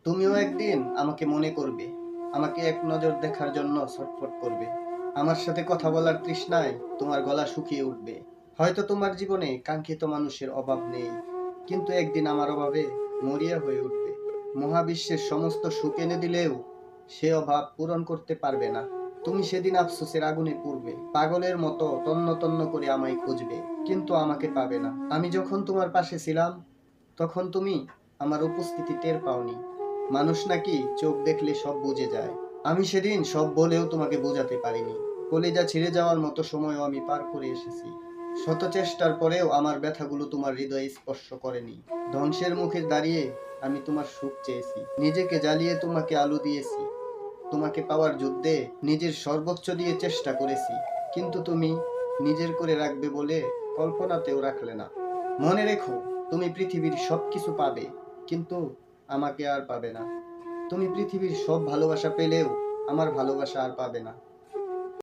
তুমিও একদিন আমাকে মনে করবে, আমাকে এক নজর দেখার জন্য ছটফট করবে। আমার সাথে কথা বলার তৃষ্ণায় তোমার গলা শুকিয়ে উঠবে। হয়তো তোমার জীবনে কাঙ্ক্ষিত মানুষের অভাব নেই, কিন্তু একদিন আমার অভাবে মরিয়া হয়ে উঠবে। মহাবিশ্বের সমস্ত সুখ এনে দিলেও সে অভাব পূরণ করতে পারবে না। তুমি সেদিন আফসোসের আগুনে পুড়বে, পাগলের মতো তন্ন তন্ন করে আমায় খুঁজবে, কিন্তু আমাকে পাবে না। আমি যখন তোমার পাশে ছিলাম, তখন তুমি আমার উপস্থিতি টের পাওনি। মানুষ নাকি চোখ দেখলে সব বুঝে যায়। আমি সেদিন সব বলেও তোমাকে বোঝাতে পারিনি। কলিজা ছিঁড়ে যাওয়ার মতো সময়ও আমি পার করে এসেছি। শত চেষ্টার পরেও আমার ব্যথাগুলো তোমার হৃদয়ে স্পর্শ করেনি। ধ্বংসের মুখে দাঁড়িয়ে আমি তোমার সুখ চেয়েছি, নিজেকে জ্বালিয়ে তোমাকে আলো দিয়েছি। তোমাকে পাওয়ার যুদ্ধে নিজের সর্বোচ্চ দিয়ে চেষ্টা করেছি, কিন্তু তুমি নিজের করে রাখবে বলে কল্পনাতেও রাখলে না। মনে রেখো, তুমি পৃথিবীর সবকিছু পাবে, কিন্তু আমাকে আর পাবে না। তুমি পৃথিবীর সব ভালোবাসা পেলেও আমার ভালোবাসা আর পাবে না।